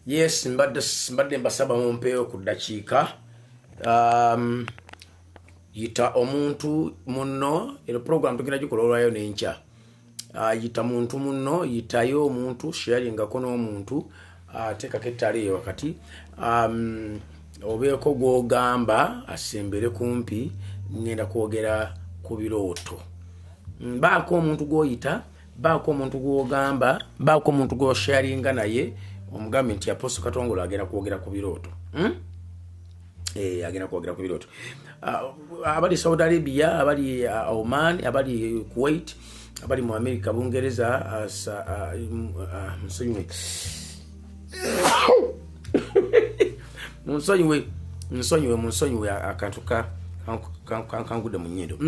Yes, mbadde mbasaba mumpeeyo ku ddakiika. Yita omuntu munno, ero program tugenda gikololwayo n'enkya. Yita muntu munno, yitayo omuntu, sharingako n'omuntu, teekako ettaala eyo wakati. Obeeko gw'ogamba asembere kumpi, ngenda kwogera ku birooto. Baako omuntu gw'oyita, baako omuntu gw'ogamba, baako omuntu gw'osharinga naye, omugambe nti Apostle Katongole agenda kwogera ku birooto. Agenda kwogera ku birooto. Abali Saudi Arabia, abali Oman, abali Kuwait, abali mu America, Bungereza, munsonyiwe akantu kangude mu nnyindo.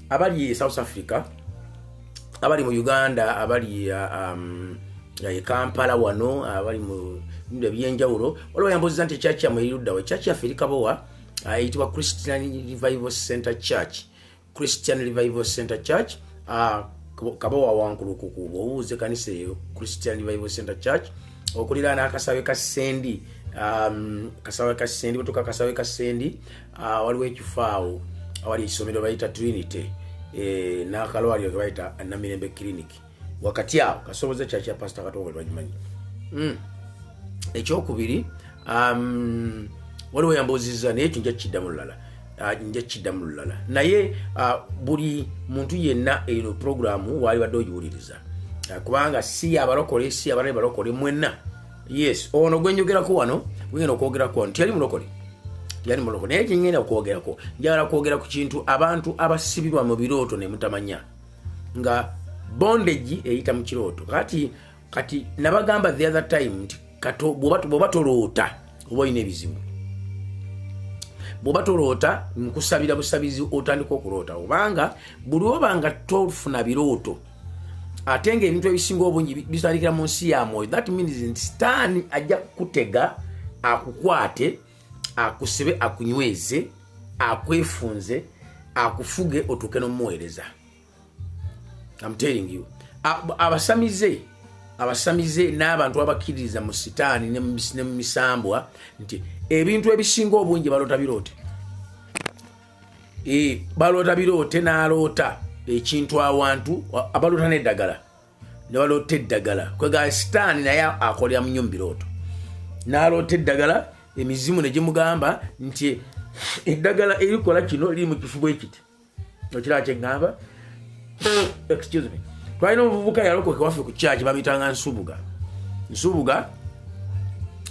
Abali South Africa, abali mu Uganda, abali Kampala wano, abali mu ebyenjawulo, waliwo yambuuziza nti church yamwe eruddawo. Church yaffe eri Kabowa eyitibwa Christian Revival Center Church. Christian Revival Center Church, Kabowa wankulukuku, bw'obuuze kanisa eyo Christian Revival Center Church, okuliraana akasawe ka Sendi, kasawe ka Sendi, butuka kasawe ka Sendi, waliwo ekifaawo awali isomero bayita Trinity, n'akalwaliro ke bayita Namirembe Clinic. Wakati awo kasoboze church ya Pastor Katongole bagimanyi. Ekyokubiri, waliwo yambuuziza naye nja kiddamu lulala. Naye buli muntu yenna eno programu wali badde ogiwuliriza. Kubanga si abalokole, si abalabe balokole mwenna. Yes, ono gwenjogerako wano, gwengenda okwogerako wano, tiyali mulokole. Naye kyengenda okwogerako, njagala kwogera ku kintu abantu abasibirwa mu birooto ne mutamanya. Nga bondage eyita mu kirooto. Kati nabagamba the other time nti bw'oba toloota oba olina ebizibu. Bw'oba toloota nkusabira busabizi otandika okuloota. Obanga buli obanga tofuna birooto ate nga ebintu ebisinga obungi bitandikira mu nsi ya mwoyo, that means nti sitaani ajja kukutega akukwate, akusibe, akunyweze, akwefunze, akufuge otuuke n'omuweereza. I'm telling you. Abasamize n'abantu abakkiririza mu sitaani ne mu misambwa nti ebintu ebisinga obungi baloota biroote. Baloota biroote, n'aloota ekintu awantu, abaloota n'eddagala. Ne baloota eddagala. Kwega sitaani naye akolera mu nnyo mu birooto. N'aloota eddagala, emizimu ne gimugamba nti eddagala erikola kino liri mu kifuba ekiti. Okiraba kye ŋŋamba? Excuse me. Twalina omuvubuka yalokoke waffe ku church babitanga Nsubuga. Nsubuga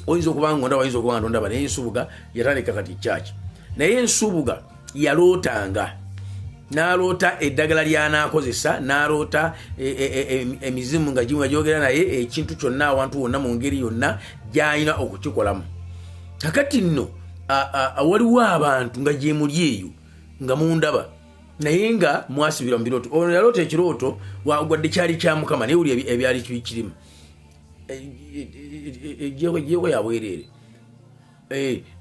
oyinza okuba ngonda, wayinza okuba ndondaba, naye Nsubuga yatandika kati church. Naye Nsubuga yalootanga. N'aloota eddagala ly'anaakozesa, n'aloota emizimu nga gyogera naye ekintu kyonna awantu wonna mu ngeri yonna gy'alina okukikolamu. Kakati nno waliwo abantu nga gye muli eyo nga mundaba naye nga mwasibira mu birooto. Ono yaloota ekirooto gwadde kyali kya Mukama naye wuli ebyali kirimu. Ejjeeko ya bwereere.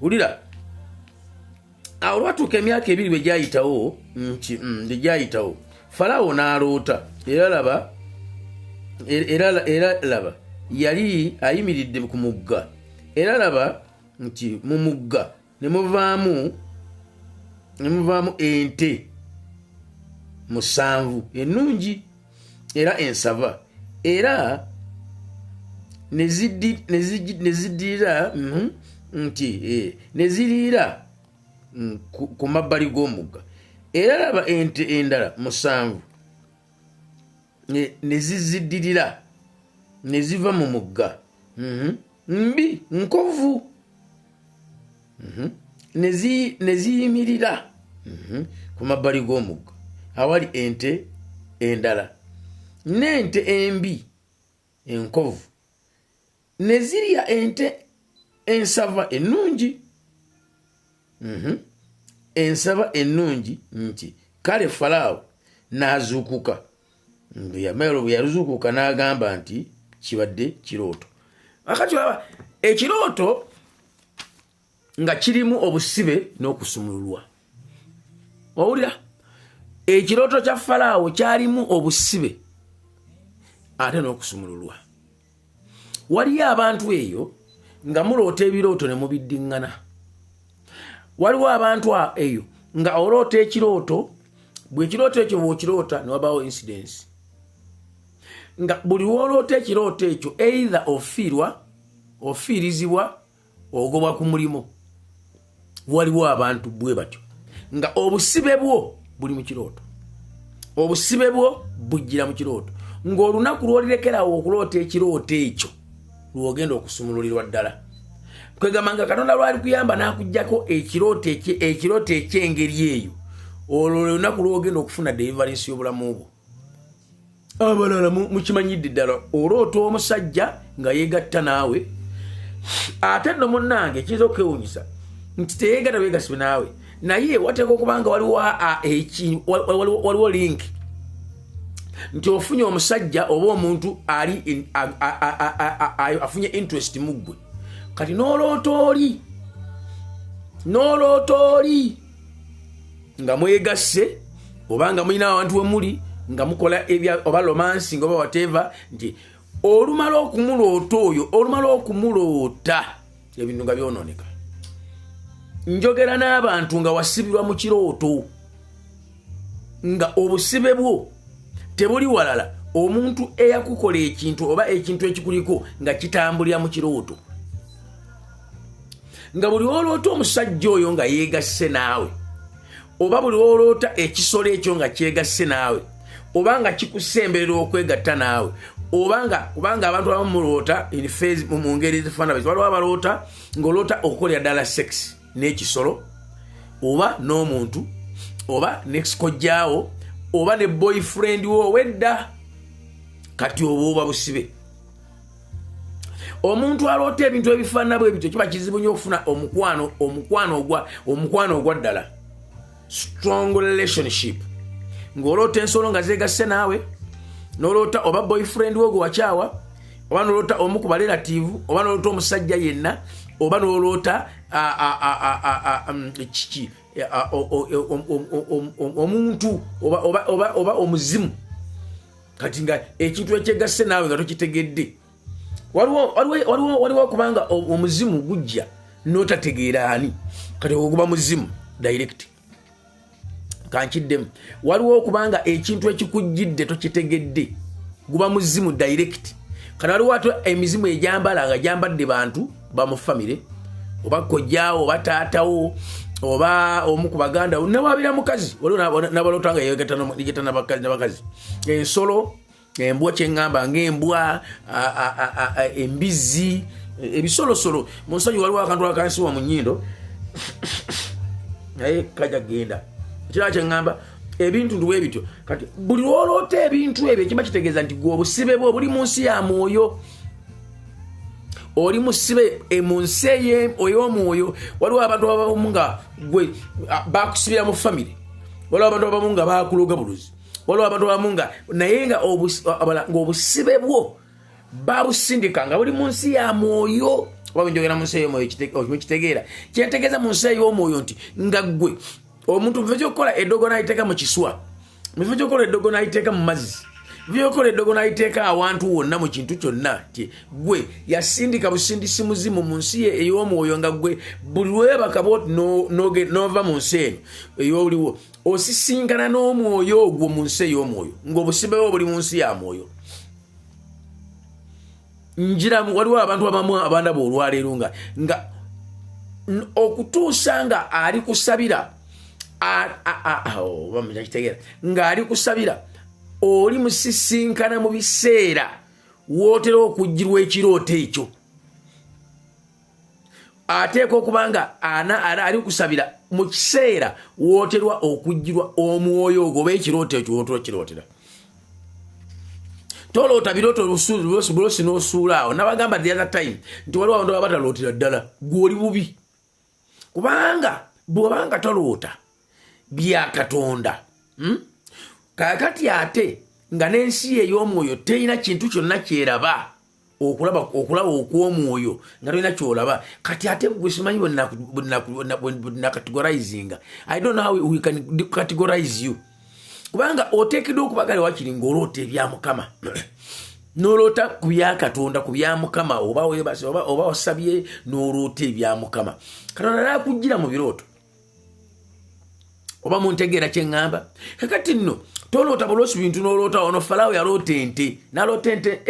Wulira, awo lwatuuka emyaka ebiri bwe gyayitawo, gyayitawo, Falaawo n'aloota, era laba yali ayimiridde ku mugga, era laba nti mu mugga ne muvaamu ente 7 ennungi era ensava, era ne ziddirira nti ne ziriira ku mabbali g'omugga, era laba ente endala 7 ne ziziddirira ne ziva mu mugga, mbi nkovu, ne ziyimirira ku mabbali g'omugga awali ente endala, n'ente embi enkovu ne zirya ente ensava ennungi. Ensava ennungi nti kale Falaawo n'azuukuka. Bwe yazuukuka n'agamba nti kibadde kirooto. Akati olaba ekirooto nga kirimu obusibe n'okusumululwa. Owulira? Ekirooto kya Falaawo kyalimu obusibe ate n'okusumululwa. Waliyo abantu eyo nga muloota ebirooto ne mubiddingana. Waliwo abantu eyo nga oloota ekirooto, bwe ekirooto ekyo bw'okiroota ne wabaawo incidents. Nga buli woloota ekirooto ekyo either ofiirizibwa ogobwa ku mulimu. Waliwo abantu bwe batyo nga obusibe bwo buli mu kirooto, obusibe bwo bujjira mu kirooto, ng'olunaku lw'olirekerawo okuloota ekirooto ekyo lw'ogenda okusumululirwa ddala. Kwegamba nga Katonda lwali kuyamba n'akuggyako ekirooto eky'engeri eyo, olwo olunaku lw'ogenda okufuna deliverance y'obulamu bwo. Abalala mukimanyidde ddala, oloota omusajja nga yeegatta naawe, ate nno munnange kiyinza okwewuunyisa nti teyeegatta beegasibwe naawe, naye wateeka okubanga waliwo link nti ofunye omusajja oba omuntu ali afunye interest mu ggwe, kati n'oloota oli nga mwegasse oba nga mulina abantu we muli nga mukola oba romancing oba whatever, nti olumala okumuloota oyo, olumala okumuloota ebintu nga byonooneka. Njogera n'abantu nga wasibirwa mu kirooto, nga obusibe bwo tebuli walala, omuntu eyakukola ekintu oba ekintu ekikuliko nga kitambulira mu kirooto. Nga buli oloota omusajja oyo nga yeegasse naawe, oba buli oloota ekisolo ekyo nga kyegasse naawe, oba nga kikusemberera okwegatta naawe, kubanga abantu abamu muloota mu ngeri ezifaanana, waliwo abaloota ng'oloota okukolera ddala sex n'ekisolo oba n'omuntu oba n'ekikojjaawo oba ne boyfriend wo owedda, kati oba busibe. Omuntu aloota ebintu ebifaanana bwe bityo kiba kizibu nnyo okufuna omukwano ogwa ddala, strong relationship. Ng'oloota ensolo nga zeegasse naawe, n'oloota oba boyfriend wo gwe wakyawa, oba n'oloota omu ku barelative, oba n'oloota omusajja yenna, oba n'oloota omuntu oba omuzimu, kati nga ekintu ekyegasse naawe nga tokitegedde. Waliwo kubanga omuzimu gujja n'otategeera ani, kati oguba muzimu direct. Kankiddemu, waliwo okubanga ekintu ekikujjidde tokitegedde, guba muzimu direct. Kati waliwo ate emizimu egyambala nga gyambadde bantu bamu famire, oba kojjaawo oba taatawo oba omu ku baganda nawabira mukazi, waliwo nabaloota nga yeegata n'abakazi. Ensolo, embwa kyeŋŋamba ng'embwa, embizi, ebisolosolo. Mu nsonyi waliwo akantu akansiwa mu nnyindo naye kajja genda ekirala kyeŋŋamba ebintu nduwe bityo. Kati buli lwoloota ebintu ebyo kiba kitegeeza nti gwe obusibe bwe buli mu nsi ya mwoyo, oli musibe mu nsi ey'omwoyo. Waliwo abantu abamu nga gwe bakusibira mu famire, waliwo abantu abamu nga bakuloga buluzi, waliwo abantu abamu nga naye nga obusibe bwo babusindika nga buli mu nsi ya mwoyo. Oba njogera mu nsi ey'omwoyo kitegeera kyetegeeza mu nsi ey'omwoyo nti nga gwe omuntu mufo kyokukola eddogo n'ayiteeka mu kiswa, mufo kyokukola eddogo n'ayiteeka mu mazzi, mufo kyokukola eddogo n'ayiteeka awantu wonna mu kintu kyonna, ti gwe yasindika busindisi muzimu mu nsi ey'omwoyo, nga gwe buli lwebaka bwoti n'ova mu nsi eno ey'oliwo osisinkana n'omwoyo ogwo mu nsi ey'omwoyo, ng'obusibewo buli mu nsi ya mwoyo. Waliwo abantu abamu abandaba olwaleero nga okutuusa nga ali kusabira ng'ali kusabira oli musisinkana mu biseera wootera okujjirwa ekirooto ekyo. Ateeka okuba nga ali kusabira mu kiseera wooterwa okujjirwa omwoyo ogwo oba ekirooto ekyo wootera okirootera. Toloota birooto bulosi n'osuulaawo. Nabagamba the other time nti waliwo abantu abatalootera ddala, gw'oli bubi. Kubanga bw'obanga toloota bya Katonda, kakati ate nga n'ensi ey'omwoyo terina kintu kyonna kyeraba okulaba okw'omwoyo nga tolina kyolaba, kati ate gwe simanyi bwenakategorizinga. I don't know how we can categorize you, kubanga oteekeddwa okuba kale wakiri ng'oloota ebya Mukama. nolota ku bya Katonda ku bya Mukama oba webase oba osabye nolota ebya Mukama Katonda nakujjira mu biroto oba muntegeera kye ngamba kakati nno tolota bolosi bintu nolota ono Farao yalota ente nalota ente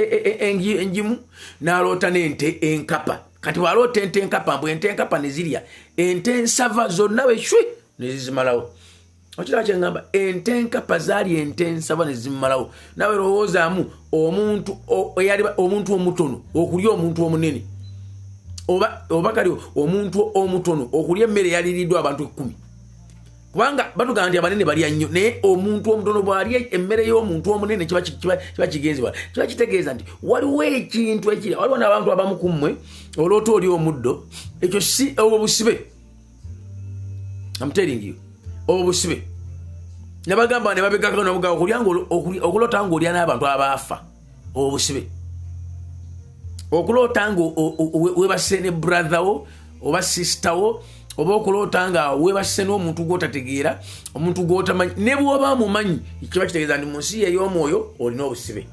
enjimu nalota n'ente enkapa kati walota ente enkapa mbwe ente enkapa nezirya ente ensava zonna beshwe nezizimalawo okira kye ngamba ente enkapa zali ente ensava nezimalawo nawe lowozaamu omuntu eyali omuntu omutono okulya omuntu omunene oba kali omuntu omutono okulya emmere yaliriddwa abantu 10 kubanga batugamba nti abanene balya nnyo naye omuntu omutono bw'alya emmere y'omuntu omunene kiba kigenzebwa kiba kitegeeza nti waliwo ekintu ekiri waliwo n'abantu abamu ku mmwe olwota oli omuddo ekyo si obusibe I'm telling you obusibe ne bagamba ne babegako n'obuga okulota ng'olya n'abantu abaafa obusibe okulota webase ne brother wo oba sister wo oba okulota nga webase n'omuntu gw'otategeera omuntu gw'otamanyi ne bw'oba mumanyi kiba kitegeeza nti mu nsi ey'omwoyo olina obusibe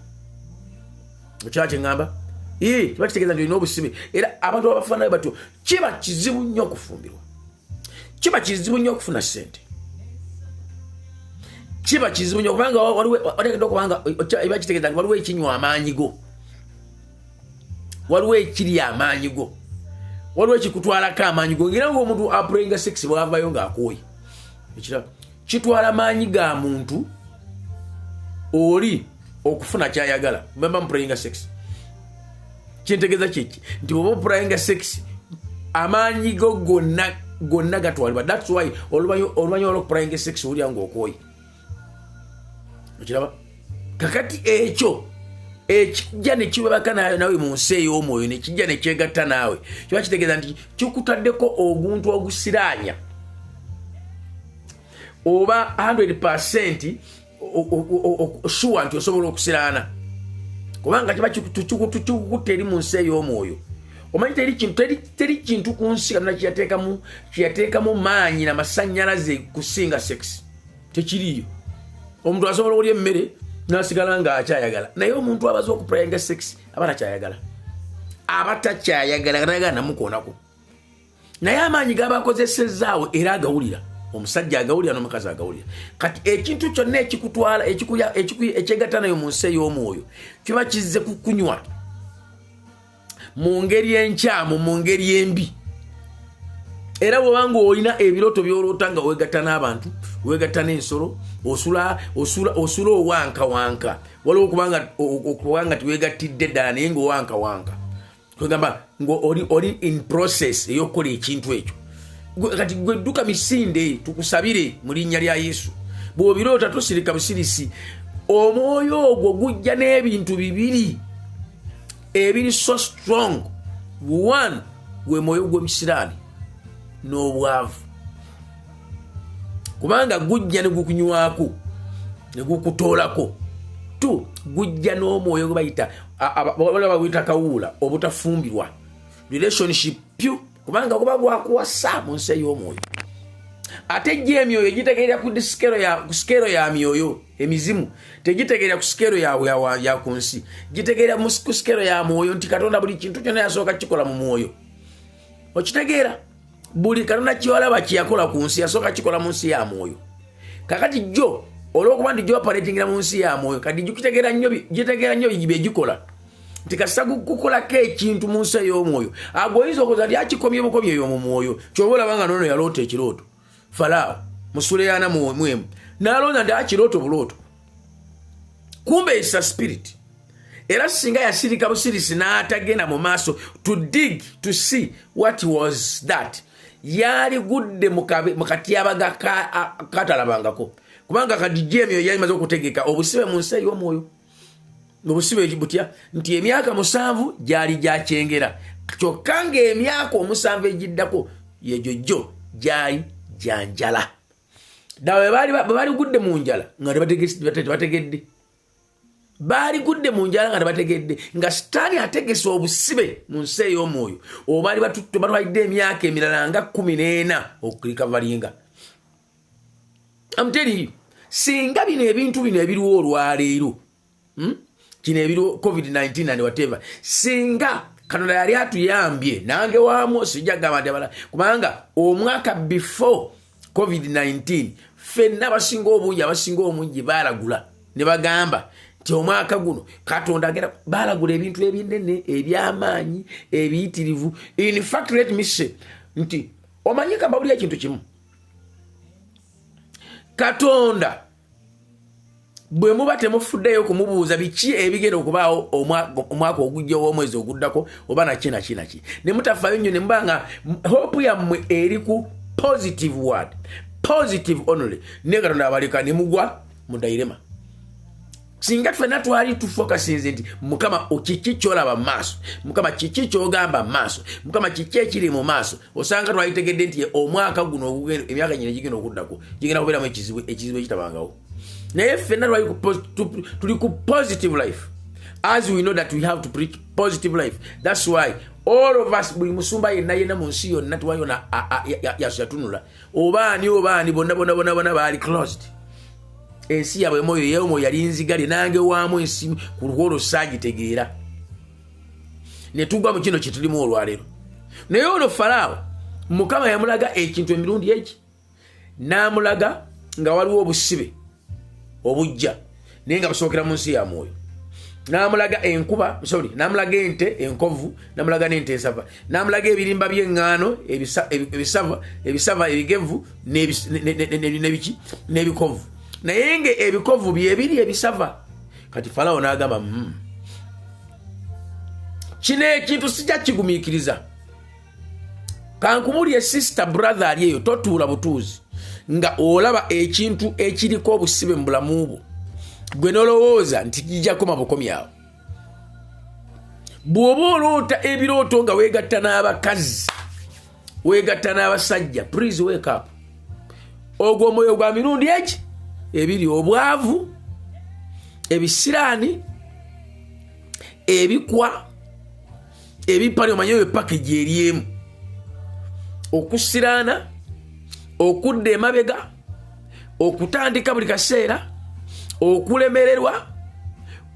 okira kye ngamba kiba kitegeeza nti olina obusibe era abantu abafaanayo batyo kiba kizibu nnyo okufumbirwa kiba kizibu nnyo okufuna ssente kiba kizibu nnyo kubanga waliwo okubanga eba kitegeeza nti waliwo ekinywa amaanyi go waliwo ekiri amaanyi go waliwo ekikutwalako amaanyi go ngira ng'omuntu apurayinga sex bwavayo ng'akooye ekirala kitwala amaanyi ga muntu oli okufuna kyayagala mbamba mupurayinga sex kintegeeza kiki nti oba opurayinga sex amaanyi go gonna gatwalibwa that's why oluvannyuma olw'okupurayinga sex olya ng'okooye okiraba kakati ekyo ekijja ne kibabaka nawe mu nsi ey'omwoyo ne kijja ne kyegatta naawe kiba kitegeeza nti kikutaddeko oguntu ogusiraanya oba 100% sure nti osobola okusiraana kubanga kiba kikukutte eri mu nsi ey'omwoyo omanyi teri kintu ku nsi Katonda kiyateekamu maanyi n'amasannyalaze kusinga sex tekiriyo omuntu asobola okulya emmere nasigala nga akyayagala naye omuntu abaza okupurayinga sex aba takyayagala natayagala namukoonako naye amaanyi gaba akozesezaawo era agawulira omusajja agawulira n'omukazi agawulira kati ekintu kyonna ekikutwala ekyegatta nayo mu nsi ey'omwoyo kiba kizze kukunywa mu ngeri enkyamu mu ngeri embi era bw'obanga olina ebiroto by'olota nga weegatta n'abantu weegatta n'ensolo osula owankawanka waliwo okubanga tiweegattidde ddala naye ng'owankawanka kwegamba ng'oli in process ey'okukola ekintu ekyo kati gwe dduka misinde tukusabire mu linnya lya Yesu bw'obiroota tosirika busirisi omwoyo ogwo gujja n'ebintu bibiri ebiri so strong one gwe mwoyo gw'emisiraani n'obwavu kubanga gujja ne gukunywako ne gukutoolako tu gujja n'omwoyo gwe bayita baguyita kawuula obutafumbirwa relationship pyu kubanga guba gwakuwasa mu nsi ey'omwoyo ate ejja emyoyo gitegeera ku sikero ya myoyo emizimu tegitegeera ku sikero ya ku nsi gitegeera ku sikero ya mwoyo nti Katonda buli kintu kyonna yasooka kikola mu mwoyo okitegeera buli Katonda kyolaba kyeyakola ku nsi yasooka kikola mu nsi ya mwoyo kakati jjo olw'okuba nti gyopaletingira mu nsi ya mwoyo kati gitegeera nnyo bye gikola nti kasita gukolako ekintu mu nsi ey'omwoyo agoyinza okuza nti akikomye bukomye eyo mu mwoyo kyoba olaba nga nono yaloota ekirooto Farao musuleyana mwemu n'alonda nti akirooto bulooto kumbe is a spirit era singa yasirika busirisi n'atagenda mu maaso to dig to see what was that yali gudde mu katyabaga katalabangako kubanga kadijja emyoyo yali maze okutegeka obusibe mu nsi ey'omwoyo obusibe butya nti emyaka 7 gyali gyakyengera kyokka ng'emyaka 7 egiddako yejojjo gyali janjala dawe bali gudde mu njala nga tebategedde bali gudde mu njala nga tebategedde nga Sitaani ategese obusibe mu nsi ey'omwoyo oba bali batwalidde emyaka emirala nga 14 okurikavalinga I'm telling you singa bino ebintu bino ebiriwo olwaleero kino ebiro COVID-19 and whatever singa Katonda yali atuyambye nange waamu sijja gamba nti abala kubanga omwaka before COVID-19 fenna abasinga obungi abasinga omungi balagula ne bagamba nti omwaka guno Katonda agenda balagula ebintu ebinene ebyamaanyi ebiyitirivu. In fact let me say nti omanyika mbabuli ekintu kimu Katonda bwe muba temufuddeyo kumubuuza biki ebigenda okubaawo omwaka ogujja ow'omwezi oguddako oba naki ne mutafaayo nnyo ne mubanga hope yammwe eri ku positive word positive only ne Katonda abaleka ne mugwa mu dilema. Singa ffenna twali tufokasinze nti Mukama kiki kyolaba mu maaso, Mukama kiki kyogamba mu maaso, Mukama kiki ekiri mu maaso, osanga twalitegedde nti omwaka guno emyaka nyina gigenda okuddako gigenda kubeeramu ekizibu ekitabangawo. Naye ffenna tuli ku positive life. As we know that we have to preach positive life. That's why all of us buli musumba yenna mu nsi yonna tuwayona yatunula obaani bonna baali closed. Ensi yaabwe moyo yeewo yali nzigale nange waamu ensi ku lwolo saagitegeera ne tugwa mu kino kye tulimu olwaleero. Naye ono Falaawo Mukama yamulaga ekintu emirundi eki n'amulaga nga waliwo obusibe obujja naye nga busookera mu nsi ya mwoyo. N'amulaga enkuba n'amulaga ente enkovu n'amulaga n'ente ensava n'amulaga ebirimba by'eŋŋaano ebisava ebigevu n'ebikovu naye nge ebikovu byebiri ebisava. Kati Falaawo n'agamba kino ekintu sijja kigumiikiriza. Kankubulye sister brother ali eyo totuula butuuzi nga olaba ekintu ekiriko obusibe mu bulamu bwo gwe nolowooza nti kijja koma bukomi awo. Bw'oba oloota ebirooto nga weegatta n'abakazi weegatta n'abasajja please wake up. Ogwo omwoyo gwa mirundi eki ebiri obwavu ebisiraani ebikwa ebipali omanyeyo package eriemu okusiraana okudda emabega okutandika buli kaseera okulemererwa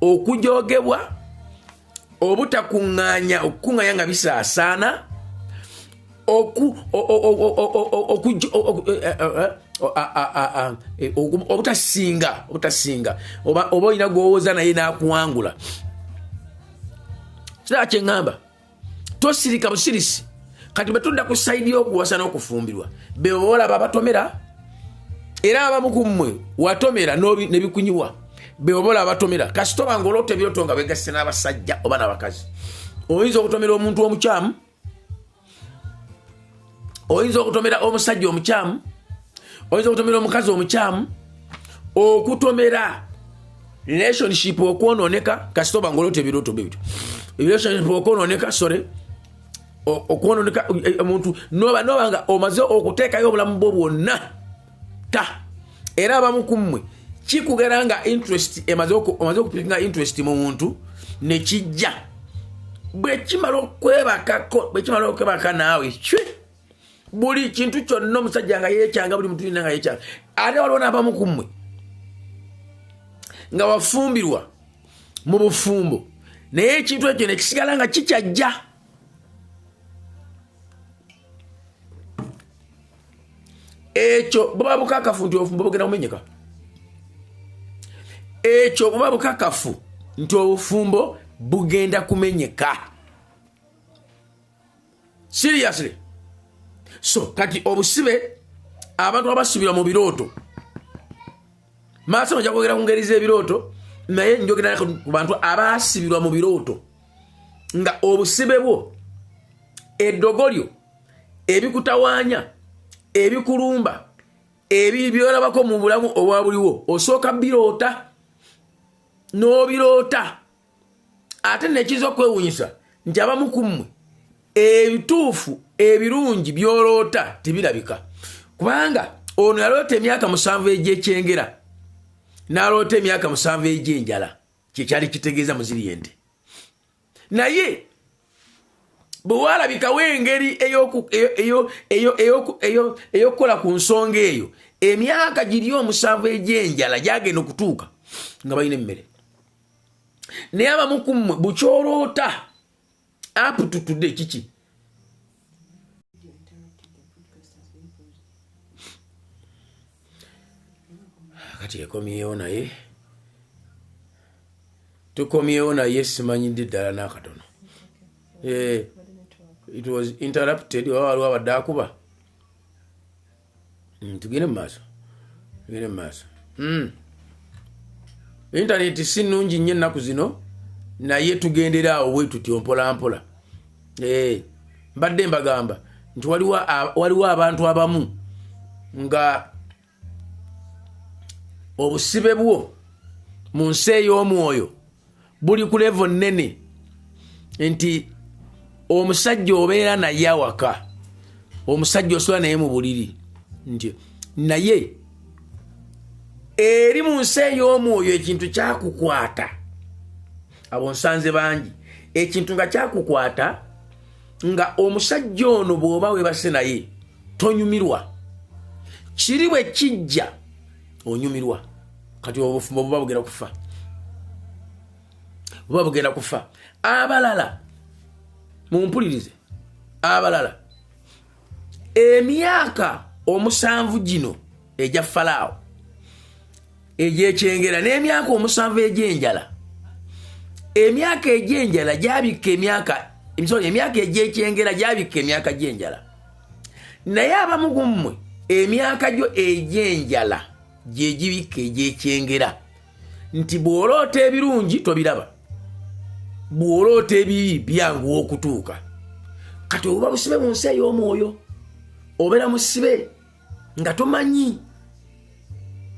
okujogebwa obutakuŋŋaanya okukuŋŋaanya nga bisaasaana obutasinga oba olina gwowooza naye n'akuwangula. Kiraba kye ŋŋamba tosirika busirisi. Kati bwe tudda ku sayidi y'okuwasa n'okufumbirwa be olaba abatomera era abamu ku mmwe watomera ne bikunyiwa be olaba abatomera kasita oba ng'oloota ebirooto nga beegasse n'abasajja oba n'abakazi. Oyinza okutomera omuntu omukyamu, oyinza okutomera omusajja omukyamu, oyinza okutomera omukazi omukyamu, okutomera relationship okwonooneka kasita oba ng'oloota ebirooto bye bityo relationship okwonooneka okwonooneka omuntu noba nga omaze okuteekayo obulamu bwo bwonna era abamu ku mmwe kikugera nga interest omaze okupinga interest mu muntu ne kijja bwe kimala okwebaka naawe buli kintu kyonna omusajja nga yeekyanga buli muntu nga yeekyanga. Ate waliwo n'abamu ku mmwe nga wafumbirwa mu bufumbo naye ekintu ekyo ne kisigala nga kikyajja. Ekyo buba bukakafu nti obufumbo bugenda kumenyeka. Ekyo buba bukakafu nti obufumbo bugenda kumenyeka. Seriously. So kati obusibe abantu abasibira mu birooto maaso njja kwogera ku ngeri z'ebirooto naye njogera ku bantu abasibirwa mu birooto nga obusibe bwo eddogolyo ebikutawaanya ebikulumba byolabako mu bulamu obwa buliwo osooka biroota n'obiroota ate nekiza okwewunyisa nti abamu ku mmwe ebituufu ebirungi byoloota tebirabika kubanga ono yaloota emyaka 7 egy'ekyengera n'aloota emyaka 7 egy'enjala kyekyali kitegeeza muziri yente naye bwe walabikawo engeri eyokukola ku nsonga eyo emyaka giri 7 egy'enjala gyagenda okutuuka nga balina emmere naye abamu ku mmwe bukyoloota up to today kiki kati yakomyewo naye tukomyewo naye simanyidde ddala n'akatono. It was interrupted oba waliwo abadde akuba. Tugende mu maaso. Internet si nnungi nnyo ennaku zino naye tugendera awo bwe tutyo mpolampola. Mbadde mbagamba nti waliwo abantu abamu nga obusibe bwo mu nsi ey'omwoyo buli ku level nnene nti omusajja obeera naye awaka, omusajja osula naye mu buliri, nti naye eri mu nsi ey'omwoyo ekintu kyakukwata. Abo nsanze bangi ekintu nga kyakukwata nga omusajja ono bw'oba webase naye tonyumirwa, kiri bwe kijja onyumirwa. Kati obufumbo buba bugenda kufa. Abalala mumpulirize, abalala emyaka 7 gino ejja Falaawo egy'ekyengera n'emyaka 7 egy'enjala, emyaka egy'enjala gyabikka emyaka egy'ekyengera gyabikka emyaka gy'enjala. Naye abamu ku mmwe emyaka gyo egy'enjala gye gibikka egy'ekyengera, nti bw'oloota ebirungi tobiraba, bw'oloota ebibi byanguwa okutuuka. Kati oba busibe mu nsi ey'omwoyo, obeera musibe nga tomanyi.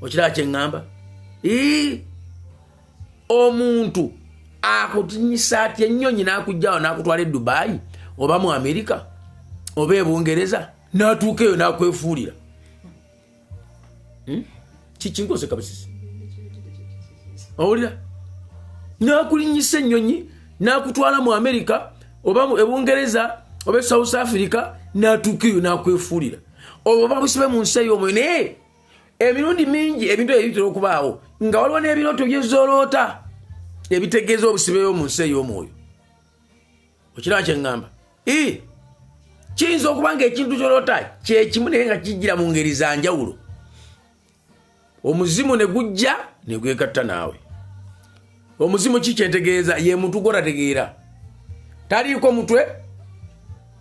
Okiraba kye ŋŋamba? Omuntu akutinyisa atya ennyonyi n'akugjawo n'akutwala e Dubai oba mu Amerika oba e Bungereza n'atuuka eyo n'akwefuulira. Kikinkose kabisisi. Owulira? N'akulinyisa ennyonyi n'akutwala mu Amerika oba mu Bungereza oba South Africa n'atuuka eyo n'akwefuulira. Oba busibe mu nsi ey'omwoyo. Naye emirundi mingi ebintu ebitera okubaawo nga waliwo n'ebirooto by'ezooloota ebitegeeza obusibeyo mu nsi ey'omwoyo. Okiraba kye ŋŋamba? Kiyinza okuba nga ekintu ky'oloota kye kimu naye nga kijjira mu ngeri za njawulo. Omuzimu ne gujja ne gwegatta naawe. Omuzimu ki kyentegeeza? Ye muntu gw'otategeera. Taliiko mutwe,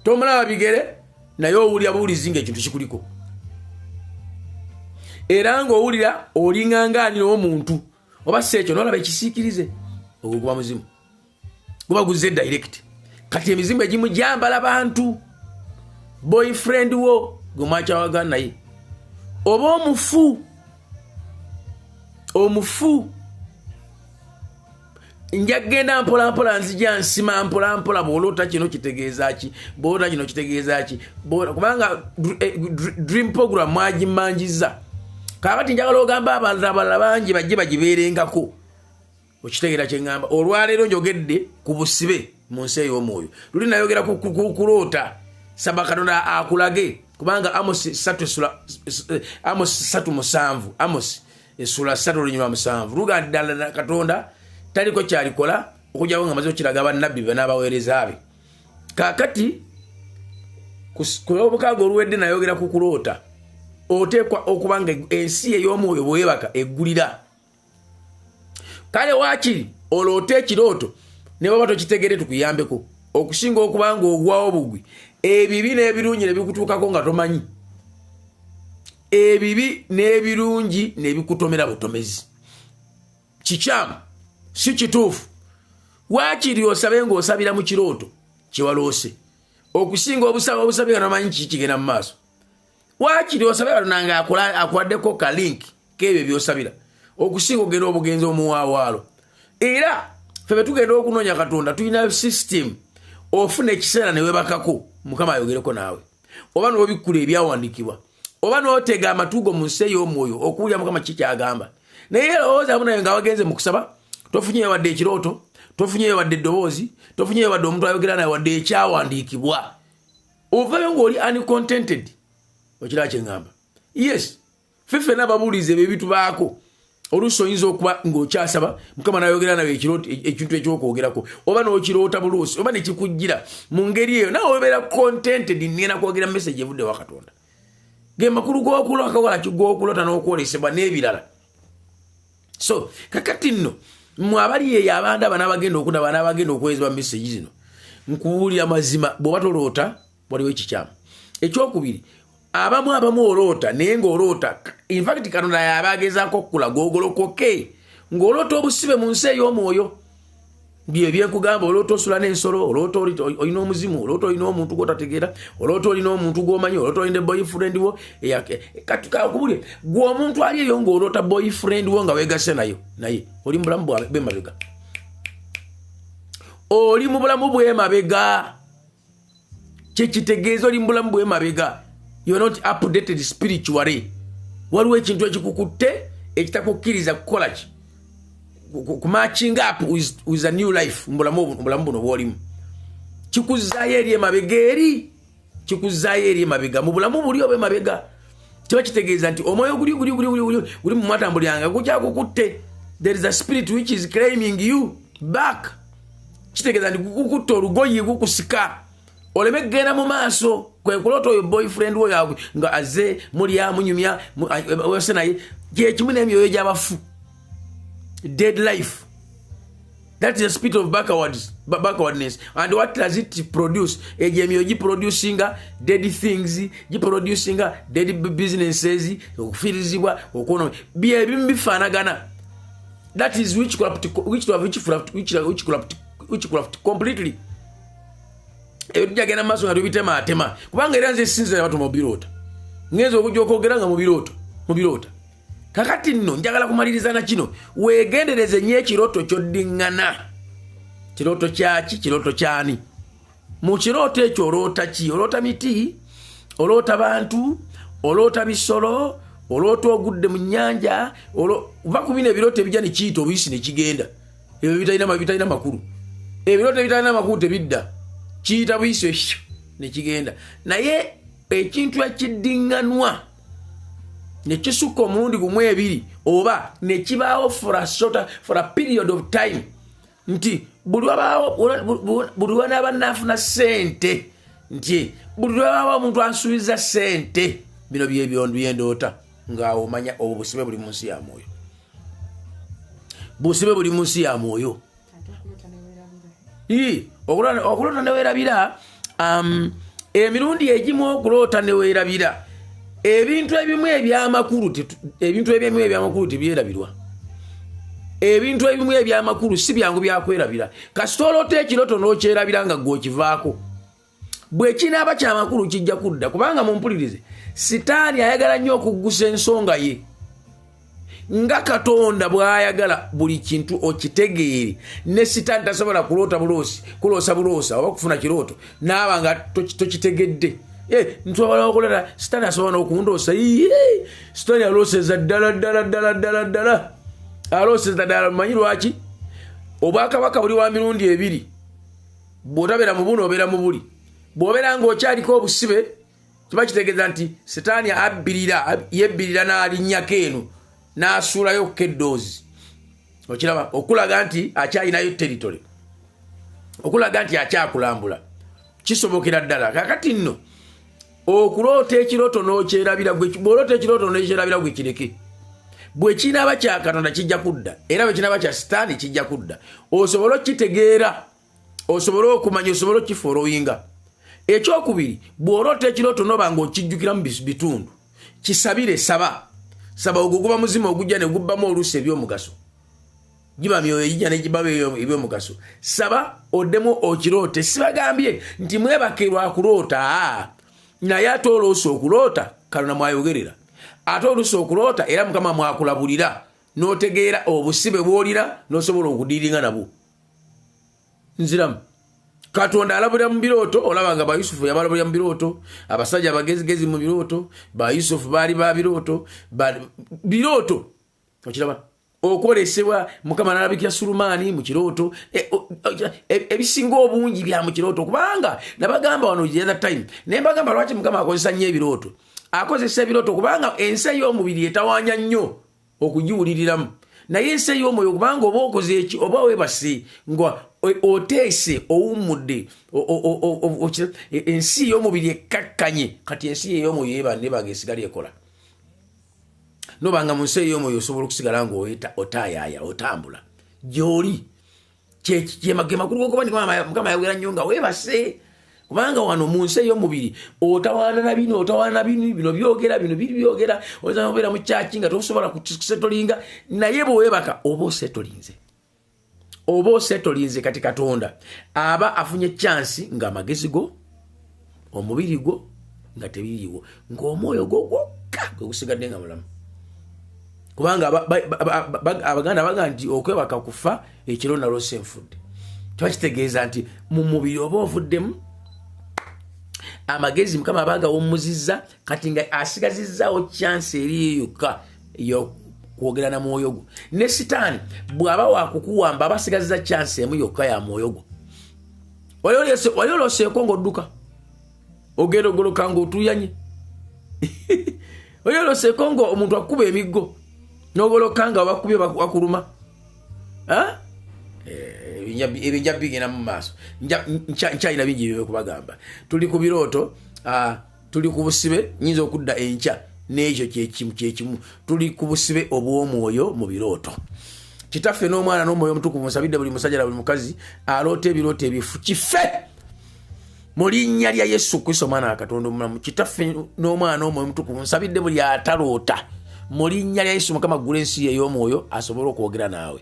tomulaba bigere, naye owulira buwulizi ng'ekintu kikuliko. Era ng'owulira oling'angaanira omuntu oba si ekyo n'olaba ekisiikirize, ogwo guba muzimu, guba guzze direct. Kati emizimu egimu gyambala bantu, boyfriend wo gwe mwakyawagana naye, oba omufu nja genda mpolampola nzija nsima mpolampola. Bw'oloota kino kitegeeza ki? Bw'oloota kino kitegeeza ki? Kubanga dream program mwagimanjiza. Kaakati njagala ogamba abantu abalala bangi bajje bagibeerengako. Okitegeera kye ŋŋamba? Olwaleero njogedde ku busibe mu nsi ey'omwoyo. Luli nayogera ku kuloota saba Katonda akulage, kubanga Amos 3:7, Amos essula 3:7 luga ddala Katonda taliko kyalikola okujjawo nga maze okiraga bannabbi be n'abaweereza be. Kaakati ku obukaaga oluwedde nayogera ku kuloota. Oteekwa okuba nga ensi ey'omwoyo bwebaka eggulira. Kale waakiri oloote ekirooto ne baba tokitegere tukuyambeko okusinga okuba nga ogwawo bugwi, ebibi n'ebirungi ne bikutuukako nga tomanyi. Ebibi n'ebirungi ne bikutomera butomezi. Kikyamu, si kituufu. Waakiri osabe ng'osabira mu kirooto kyewaloose okusinga obusabye nga tomanyi kikigenda mu maaso. Waakiri osabe Katonda nga akuwaddeko ka link k'ebyo by'osabira okusinga ogenda obugenzi omuwaawaalo. Era ffe bwe tugenda okunoonya Katonda tulina system ofuna ekiseera ne webakako Mukama ayogereko naawe, oba n'obikkula ebyawandiikibwa, oba n'otega amatugo mu nsi ey'omwoyo okuwulira Mukama kikyagamba. Naye olowooza naye nga wagenze mu kusaba tofunyeyo wadde ekirooto, tofunyeyo wadde eddoboozi, tofunyeyo wadde omuntu ayogera naye wadde ekyawandiikibwa. Ovayo ng'oli uncontented. Okiraba kye ŋŋamba? Yes, ffe n'ababuulizi ebyo bitubaako. oluusi oyinza okuba ng'okyasaba mukama n'ayogera nawe ekintu ekyokwogerako oba n'okiroota buluusi oba nekikujjira mu ngeri eyo nawe obeera contented nigenda kwogera message evudde wa Katonda ge makulu g'okulota n'okwolesebwa n'ebirala. So kakati nno mmwe abali eyo abandi abanabagenda okudaba n'abagenda okwezebwa message zino nkubuulira mazima bw'oba toloota waliwo ekikyamu. Ekyokubiri abamu oloota naye ng'oloota in fact Katonda yaba agezaako okukulaga ogolokoke ng'oloota obusibe mu nsi ey'omwoyo bye byenkugamba oloota osula n'ensolo oloota olina omuzimu oloota olina omuntu gw'otategeera oloota olina omuntu gw'omanyi oloota olina boyfriend wo kakubulye gwe omuntu ali eyo ng'oloota boyfriend wo nga weegase naye oli mu bulamu bw'emabega oli mu bulamu bw'emabega kyekitegeeza oli mu bulamu bw'emabega. You are not updated spiritually. Waliwo ekintu ekikukutte ekitakukkiriza kukola ki kumatching up with a new life mbulamu buno bwolimu kikuzaayo eri emabega mu bulamu buli oba emabega kiba kitegeeza nti omwoyo guli mu matambuliranga gukyakukutte. There is a spirit which is claiming you back. Kitegeeza nti gukukutte olugoyi gukusika oleme kugenda mu maaso kwe kulota oyo boyfriend wo yawe nga aze mulya munyumya wese naye kyekimu n'emyoyo gy'abafu dead life. That is a spirit of backwardness. And what does it produce? Emyoyo giproducinga dead things, giproducinga dead businesses, okufiirizibwa okuona byebimu bifaanagana. That is witchcraft completely. Ebijagenda maso nga tubitema kubanga era nze sinze abantu mu birota ngenzo okujja okwogera nga mu birota. Kakati nno njagala kumaliriza na kino weegendereze nnyo ekiroto ky'oddiŋŋana. Kiroto kyaki? Kiroto kyani? Mu kiroto ekyo oloota ki? Oloota miti, oloota bantu, oloota bisolo, oloota ogudde mu nnyanja, va ku bino ebiroto ebijja ne kiyita obuyisi ne kigenda. Ebyo bitalina makulu. Ebiroto ebitalina makulu tebidda. Kiyita buyisi ne kigenda. Naye ekintu ekiddiŋŋanwa ne kisukka omulundi gumu ebiri oba ne kibaawo for a period of time nti buli wanaaba naafuna ssente nti buli wabaawo omuntu ansuubiza ssente bino byendoota ng'awo omanya obwo busibe buli mu nsi ya mwoyo. Busibe buli mu nsi ya mwoyo. Okulota ne weerabira emirundi egimu okulota ne weerabira ebintu ebimu ebyamakulu tebyerabirwa. Ebintu ebimu ebyamakulu si byangu byakwerabira. Kasita oloota ekiroto n'okyerabira nga gw'okivaako bwe kinaaba kyamakulu kijja kudda kubanga mumpulirize sitaani ayagala nnyo okuggusa ensonga ye nga Katonda bw'ayagala buli kintu okitegeere. Ne sitaani tasobola kuloosa buloosa oba kufuna kirooto naaba nga tokitegedde. Nsobola okulera sitaani asobola n'okundoosa sitaani alooseza ddala alooseza ddala. Mumanyi lwaki? Obwakabaka buli wa mirundi ebiri. Bw'otabeera mu buno obeera mu buli. Bw'obeera ng'okyaliko obusibe kiba kitegeeza nti sitaani yebbirira n'alinnyako eno n'asuulayo keddoozi. Okiraba okulaga nti akyalinayo territory, okulaga nti akyakulambula. Kisobokera ddala. Kakati nno okuloota ekiroto n'okyerabira bw'oloota ekiroto n'ekyerabira gwe kireke. Bwe kinaaba kya Katonda kijja kudda era bwe kinaaba kya sitaani kijja kudda. Osobola okitegeera, osobola okumanya, osobola okifolowinga. Ekyokubiri bw'oloota ekiroto n'oba ng'okijjukiramu bitundu kisabire, saba ogwo guba muzima ogujja ne gubbamu oluusi eby'omugaso. Giba myoyo ejijja ne gibamu eby'omugaso. Saba oddemu okiroote. Sibagambye nti mwebake lwa kuloota naye ate oluusi okuloota Katonda mwayogerera. Ate oluusi okuloota era Mukama mwakulabulira n'otegeera obusibe bw'olira n'osobola okudiiringa nabwo. Nziramu Katonda alabulira mu birooto. Olaba nga Bayusufu yabalabulira mu birooto, abasajja abagezigezi mu birooto, Bayusufu baali ba birooto. Okiraba okwolesebwa Mukama n'alabikira Sulumaani mu kirooto. Ebisinga obungi bya mu kirooto kubanga nabagamba wano the other time naye mbagamba lwaki Mukama akozesa nnyo ebirooto. Akozesa ebirooto kubanga ensi ey'omubiri etawaanya nnyo okugiwuliriramu. naye ensi ey'omwoyo kubanga oba okoze eki oba webase nga oteese owummudde ensi ey'omubiri ekkakkanye kati ensi ey'omwoyo nebaga esigala ekola nobanga mu nsi ey'omwoyo osobola okusigala nga otaayaaya otambula gy'oli makulu gokuba mukama yawera nnyo nga webase kubanga wano mu nsi ey'omubiri otawaana na bino byogera bino biri byogera oyinza obeera mu kyaki nga tosobola kusetolinga naye bwewebaka oba osetolinze kati Katonda aba afunye chansi nga amagezi go omubiri gwo nga tebiriiwo ng'omwoyo gwo gwokka gwe gusigadde nga mulamu kubanga abaganda baga nti okwebaka kufa ekiro nalose nfudde twakitegeeza nti mu mubiri oba ovuddemu amagezi mukama abagawummuzizza kati nga asigazizzawo chansi eri yokka yokwogera na mwoyo gwo ne sitaani bw'aba wakukuwamba abasigazizza chansi emu yokka ya mwoyo gwo wali oloseeko ng'odduka ogenda ogoloka ng'otuyanye wali oloseeko ng'omuntu akuba emiggo n'ogoloka nga bakubye bakuluma ebinja bigenda mu maaso nkyalina bingi byekubagamba tuli ku birooto tuli ku busibe nyinza okudda enkya n'ekyo kyekimu tuli ku busibe obw'omwoyo mu birooto kitaffe n'omwana n'omwoyo omutukuvu nsabidde buli musajja na buli mukazi aloota ebirooto ebifu kife mu linnya lya Yesu Kristo omwana wa Katonda omulamu kitaffe n'omwana n'omwoyo omutukuvu nsabidde buli ataloota mu linnya lya Yesu Mukama aggula ensi ey'omwoyo asobole okwogera naawe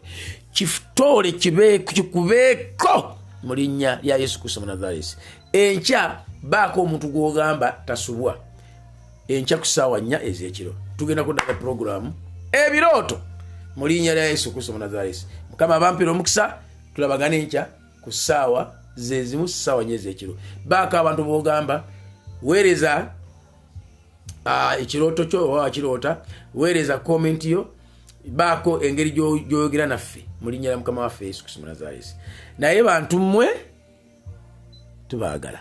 kifutole kikubeeko mu linnya lya Yesu Kristo Munazaresi enkya baako omuntu gw'ogamba tasubwa enkya ku ssaawa 4 ez'ekiro tugenda kuddayo puroguramu ebirooto mu linnya lya Yesu Kristo Munazaresi Mukama abampira omukisa tulabagana enkya ku ssaawa zezimu ssaawa 4 ez'ekiro baako abantu b'ogamba weereza ekirooto kyo oba wakiroota weereza komenti yo baako engeri gy'oyogera naffe mu linnya lya Mukama waffe Yesu Kristo Munazaresi naye bantu mmwe tubaagala